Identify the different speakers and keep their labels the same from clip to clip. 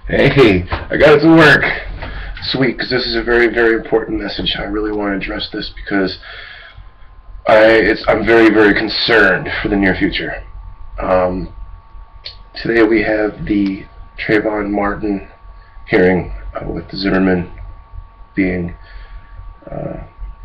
Speaker 1: Hey, I got it to work. Sweet, because this is a very, very important message. I really want to address this because I'm very, very concerned for the near future. Today we have the Trayvon Martin hearing with the Zimmerman being,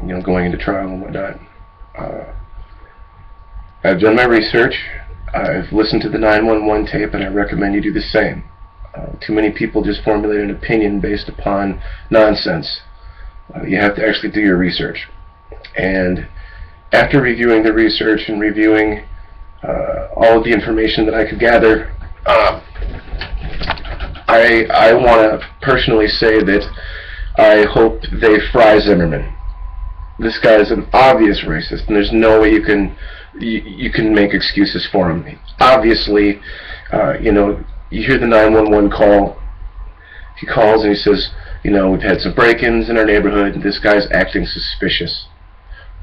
Speaker 1: going into trial and whatnot. I've done my research. I've listened to the 911 tape, and I recommend you do the same. Too many people just formulate an opinion based upon nonsense. You have to actually do your research. And after reviewing the research and reviewing all of the information that I could gather, I want to personally say that I hope they fry Zimmerman. This guy is an obvious racist, and there's no way you can make excuses for him. Obviously, you hear the 911 call. He calls and he says, we've had some break-ins in our neighborhood, and this guy's acting suspicious.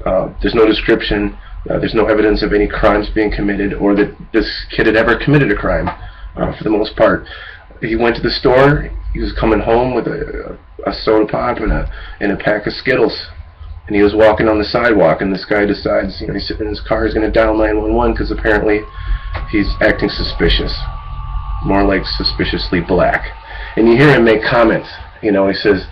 Speaker 1: There's no description, there's no evidence of any crimes being committed, or that this kid had ever committed a crime, for the most part. He went to the store, he was coming home with a soda pop and a pack of Skittles, and he was walking on the sidewalk, and this guy decides, he's sitting in his car, he's going to dial 911 because apparently he's acting suspicious. More like suspiciously black. And you hear him make comments. He says,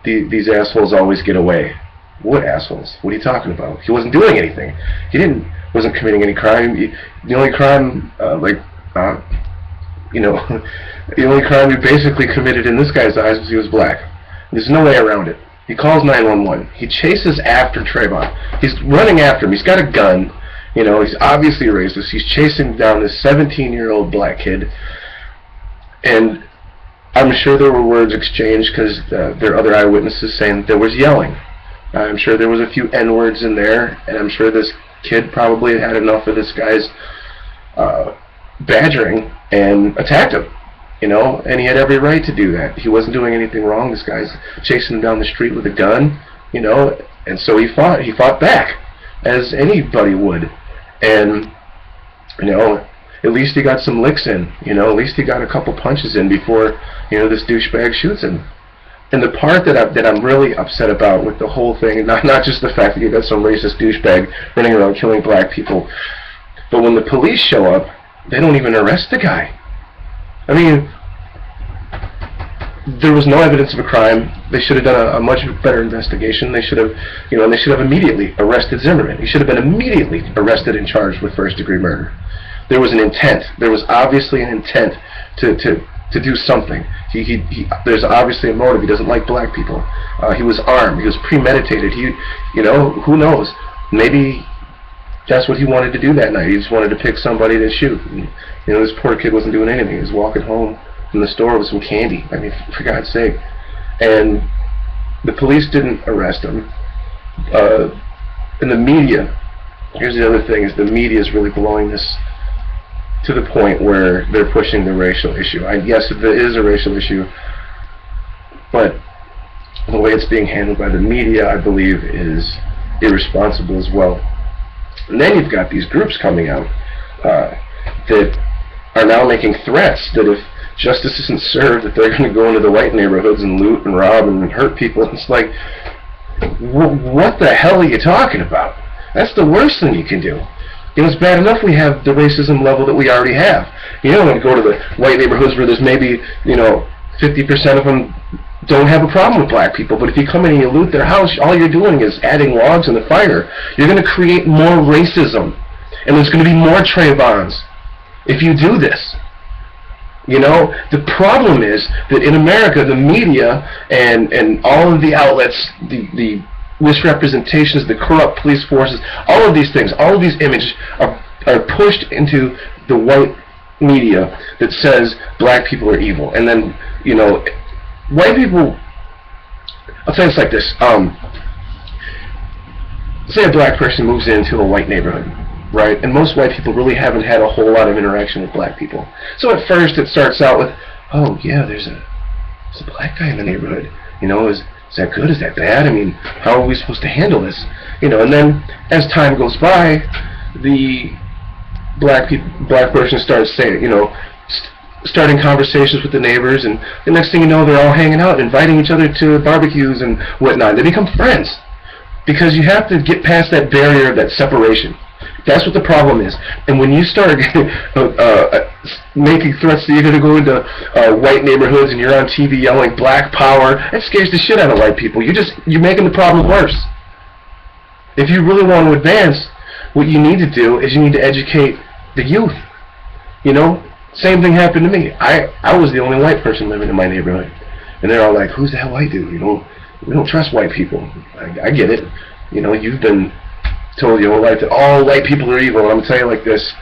Speaker 1: these assholes always get away. What assholes? What are you talking about? He wasn't doing anything. Wasn't committing any crime. The only crime, the only crime he basically committed in this guy's eyes was he was black. There's no way around it. He calls 911. He chases after Trayvon. He's running after him. He's got a gun. He's obviously racist. He's chasing down this 17-year-old black kid. And I'm sure there were words exchanged because there are other eyewitnesses saying that there was yelling. I'm sure there was a few N-words in there, and I'm sure this kid probably had enough of this guy's badgering and attacked him. And he had every right to do that. He wasn't doing anything wrong. This guy's chasing him down the street with a gun, and so he fought. He fought back, as anybody would. And, at least he got some licks in, at least he got a couple punches in before, this douchebag shoots him. And the part that I'm really upset about with the whole thing, not just the fact that you got some racist douchebag running around killing black people, but when the police show up, they don't even arrest the guy. I mean, there was no evidence of a crime. They should have done a much better investigation. They should have, they should have immediately arrested Zimmerman. He should have been immediately arrested and charged with first-degree murder. There was an intent. There was obviously an intent to do something. There's obviously a motive. He doesn't like black people. He was armed. He was premeditated. Who knows? Maybe that's what he wanted to do that night. He just wanted to pick somebody to shoot. And, this poor kid wasn't doing anything. He was walking home from the store with some candy. I mean, for God's sake. And the police didn't arrest him. And the media, here's the other thing, is the media is really blowing this to the point where they're pushing the racial issue. Yes, there is a racial issue, but the way it's being handled by the media, I believe, is irresponsible as well. And then you've got these groups coming out that are now making threats that if justice isn't served, that they're going to go into the white neighborhoods and loot and rob and hurt people. It's like, what the hell are you talking about? That's the worst thing you can do. It's bad enough we have the racism level that we already have. You don't want to go to the white neighborhoods where there's maybe, 50% of them don't have a problem with black people, but if you come in and you loot their house, all you're doing is adding logs in the fire. You're going to create more racism, and there's going to be more Trayvons if you do this. The problem is that in America, the media and all of the outlets, the misrepresentations, the corrupt police forces, all of these things, all of these images are pushed into the white media that says black people are evil. And then, white people, I'll tell you it's like this. Say a black person moves into a white neighborhood, right? And most white people really haven't had a whole lot of interaction with black people. So at first it starts out with, oh yeah, there's a black guy in the neighborhood. Is that good? Is that bad? I mean, how are we supposed to handle this? And then as time goes by, the black person starts saying, starting conversations with the neighbors, and the next thing you know, they're all hanging out, inviting each other to barbecues and whatnot. They become friends because you have to get past that barrier, that separation. That's what the problem is. And when you start making threats that you're going to go into white neighborhoods and you're on TV yelling black power, that scares the shit out of white people. You're making the problem worse. If you really want to advance, what you need to do is you need to educate the youth. You know, same thing happened to me. I was the only white person living in my neighborhood, and they're all like, "Who's that white dude? You know, we don't trust white people." I get it. You know, you've been told your whole life that all white people are evil. And I'm gonna tell you like this: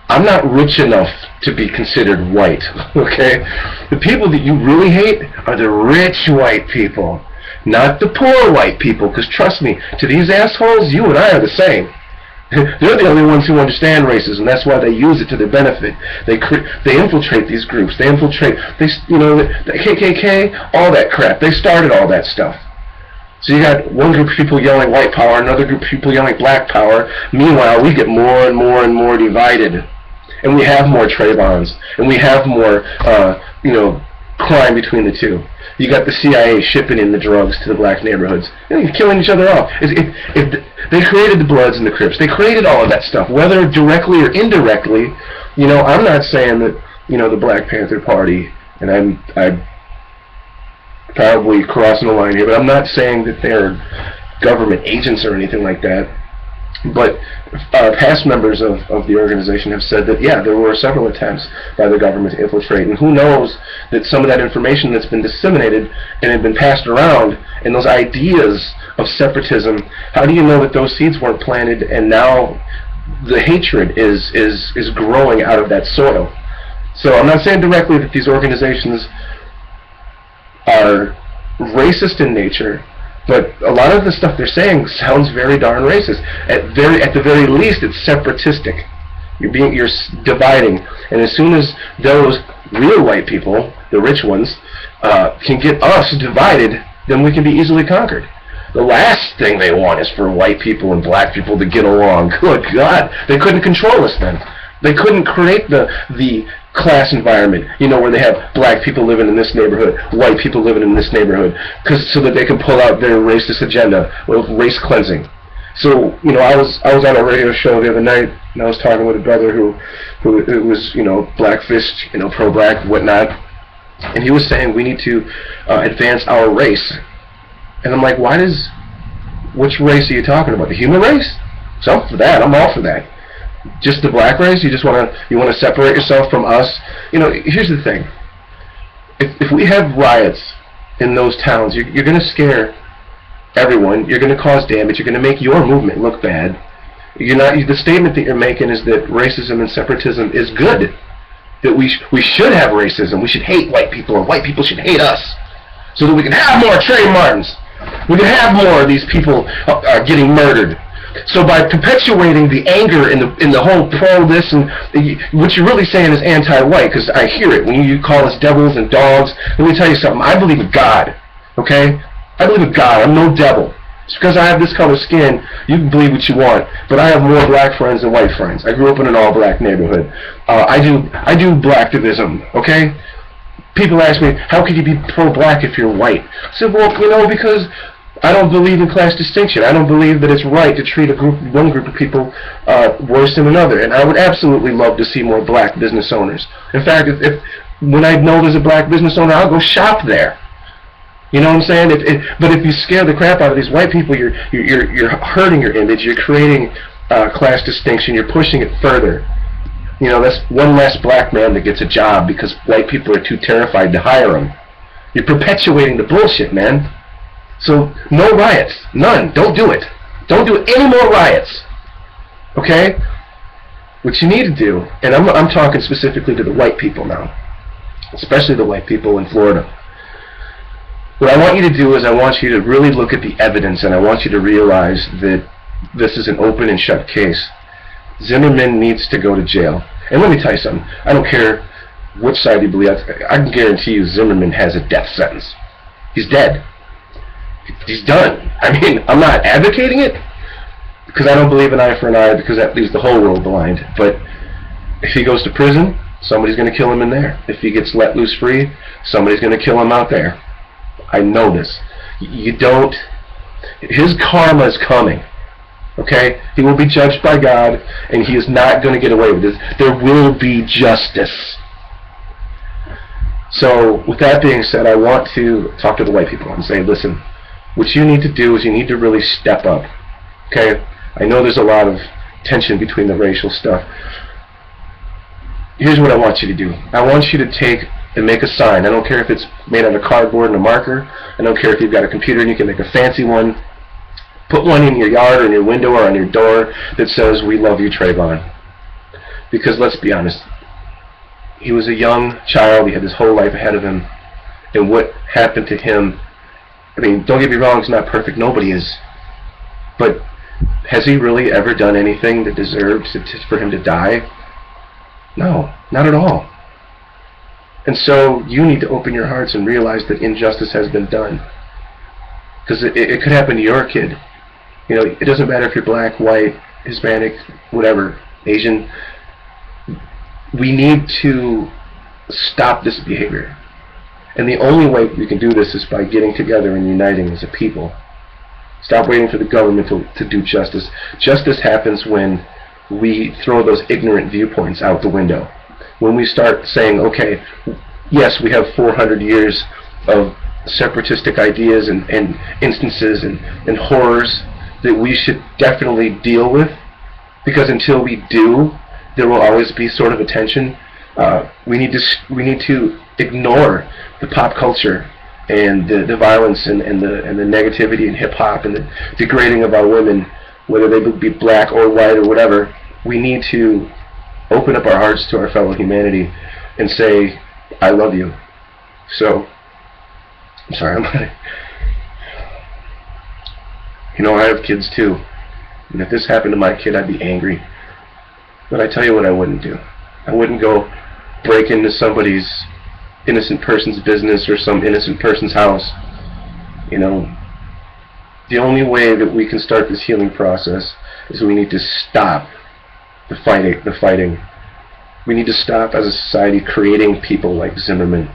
Speaker 1: I'm not rich enough to be considered white. Okay, the people that you really hate are the rich white people, not the poor white people. Because trust me, to these assholes, you and I are the same. They're the only ones who understand racism. That's why they use it to their benefit. They infiltrate these groups. They infiltrate, the KKK, all that crap. They started all that stuff. So you got one group of people yelling white power, another group of people yelling black power. Meanwhile, we get more and more and more divided, and we have more Trayvons, and we have more, crime between the two. You got the CIA shipping in the drugs to the black neighborhoods, and killing each other off. They created the Bloods and the Crips. They created all of that stuff, whether directly or indirectly. You know, I'm not saying that, the Black Panther Party, and I'm probably crossing the line here, but I'm not saying that they're government agents or anything like that. But past members of the organization have said that, yeah, there were several attempts by the government to infiltrate, and who knows that some of that information that's been disseminated and had been passed around, and those ideas of separatism, how do you know that those seeds weren't planted and now the hatred is growing out of that soil? So I'm not saying directly that these organizations are racist in nature, but a lot of the stuff they're saying sounds very darn racist. At the very least, it's separatistic. You're dividing, and as soon as those real white people, the rich ones, can get us divided, then we can be easily conquered. The last thing they want is for white people and black people to get along. Good God, they couldn't control us then. They couldn't create the class environment, where they have black people living in this neighborhood, white people living in this neighborhood, so that they can pull out their racist agenda, race cleansing. So, I was on a radio show the other night, and I was talking with a brother who was, black-fist, pro-black, whatnot, and he was saying we need to advance our race. And I'm like, which race are you talking about? The human race? So I'm for that. I'm all for that. Just the black race? You want to separate yourself from us? Here's the thing. If we have riots in those towns, you're going to scare everyone. You're going to cause damage. You're going to make your movement look bad. The statement that you're making is that racism and separatism is good. That we should have racism. We should hate white people, and white people should hate us, so that we can have more Trayvon Martins. We can have more of these people getting murdered. So by perpetuating the anger in the whole pro-this, and what you're really saying is anti-white, because I hear it when you call us devils and dogs. Let me tell you something. I believe in God, okay? I believe in God. I'm no devil. Just because I have this color skin, you can believe what you want, but I have more black friends than white friends. I grew up in an all-black neighborhood. I do blacktivism, okay? People ask me, how could you be pro-black if you're white? I said, well, because I don't believe in class distinction. I don't believe that it's right to treat one group of people worse than another. And I would absolutely love to see more black business owners. In fact, when I know there's a black business owner, I'll go shop there. You know what I'm saying? But if you scare the crap out of these white people, you're hurting your image. You're creating class distinction. You're pushing it further. That's one less black man that gets a job because white people are too terrified to hire him. You're perpetuating the bullshit, man. So, no riots. None. Don't do it. Don't do any more riots. Okay? What you need to do, and I'm talking specifically to the white people now, especially the white people in Florida. What I want you to do is I want you to really look at the evidence, and I want you to realize that this is an open and shut case. Zimmerman needs to go to jail. And let me tell you something. I don't care which side you believe. I can guarantee you Zimmerman has a death sentence. He's dead. He's done. I mean, I'm not advocating it because I don't believe an eye for an eye, because that leaves the whole world blind. But if he goes to prison, somebody's going to kill him in there. If he gets let loose free, somebody's going to kill him out there. I know this. You don't... His karma is coming. Okay? He will be judged by God, and he is not going to get away with this. There will be justice. So, with that being said, I want to talk to the white people and say, listen, what you need to do is you need to really step up. Okay? I know there's a lot of tension between the racial stuff. Here's what I want you to do. I want you to take and make a sign. I don't care if it's made out of cardboard and a marker. I don't care if you've got a computer and you can make a fancy one. Put one in your yard or in your window or on your door that says, "We love you, Trayvon." Because let's be honest, he was a young child. He had his whole life ahead of him. And what happened to him, I mean, don't get me wrong, he's not perfect. Nobody is. But has he really ever done anything that deserved for him to die? No, not at all. And so you need to open your hearts and realize that injustice has been done. Because it could happen to your kid. You know, it doesn't matter if you're black, white, Hispanic, whatever, Asian. We need to stop this behavior. And the only way we can do this is by getting together and uniting as a people. Stop waiting for the government to do justice. Justice happens when we throw those ignorant viewpoints out the window. When we start saying, okay, yes, we have 400 years of separatistic ideas and instances and horrors that we should definitely deal with, because until we do, there will always be sort of a tension. We need to ignore the pop culture and the violence and the negativity in hip-hop and the degrading of our women, whether they be black or white or whatever. We need to open up our hearts to our fellow humanity and say, I love you. So, I'm sorry, you know, I have kids too. And if this happened to my kid, I'd be angry. But I tell you what I wouldn't do. I wouldn't go break into somebody's innocent person's business or some innocent person's house. You know, the only way that we can start this healing process is we need to stop the fighting. We need to stop as a society creating people like Zimmerman.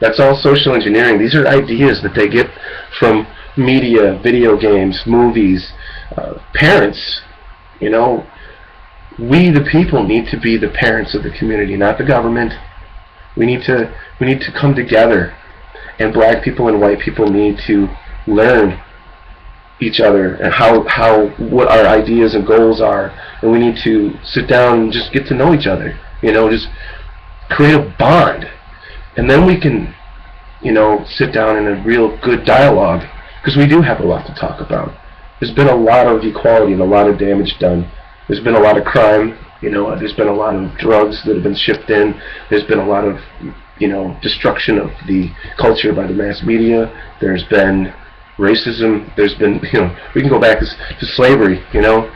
Speaker 1: That's all social engineering. These are ideas that they get from media, video games, movies, parents. You know, we the people need to be the parents of the community, not the government. We need to come together, and black people and white people need to learn each other and what our ideas and goals are, and we need to sit down and just get to know each other. You know, just create a bond, and then we can, you know, sit down in a real good dialogue, because we do have a lot to talk about. There's been a lot of equality and a lot of damage done. There's been a lot of crime. You know, there's been a lot of drugs that have been shipped in. There's been a lot of, you know, destruction of the culture by the mass media. There's been racism. There's been, you know, we can go back to slavery. You know,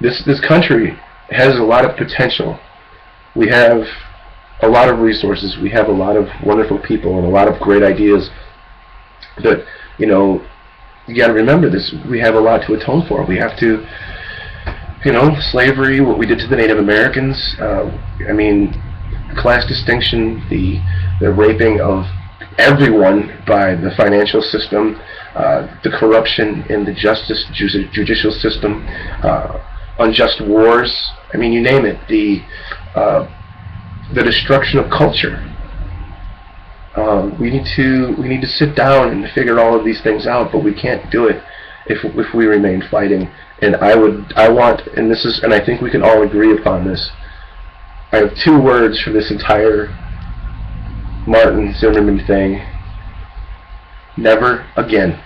Speaker 1: this country has a lot of potential. We have a lot of resources. We have a lot of wonderful people and a lot of great ideas. But, you know, you got to remember this. We have a lot to atone for. We have to, you know, slavery, what we did to the Native Americans. I mean, class distinction, the raping of everyone by the financial system, the corruption in the judicial system, unjust wars. I mean, you name it. The destruction of culture. We need to sit down and figure all of these things out, but we can't do it if we remain fighting. And I want, and I think we can all agree upon this. I have 2 words for this entire Martin Zimmerman thing: never again.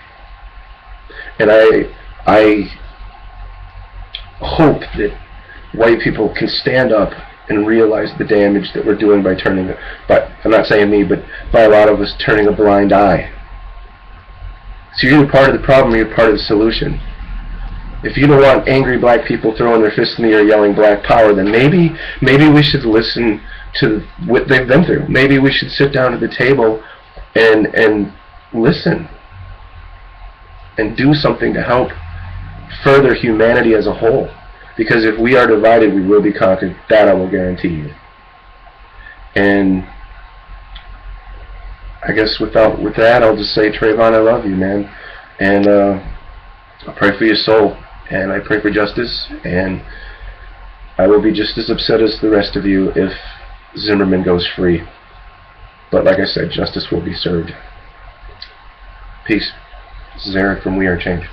Speaker 1: And I hope that white people can stand up and realize the damage that we're doing by I'm not saying me, but by a lot of us turning a blind eye. So you're either part of the problem or you're part of the solution. If you don't want angry black people throwing their fists in the air yelling black power, then maybe we should listen to what they've been through. Maybe we should sit down at the table and listen and do something to help further humanity as a whole. Because if we are divided, we will be conquered. That I will guarantee you. And I guess with that, I'll just say, Trayvon, I love you, man. And I pray for your soul. And I pray for justice. And I will be just as upset as the rest of you if Zimmerman goes free. But like I said, justice will be served. Peace. This is Eric from We Are Change.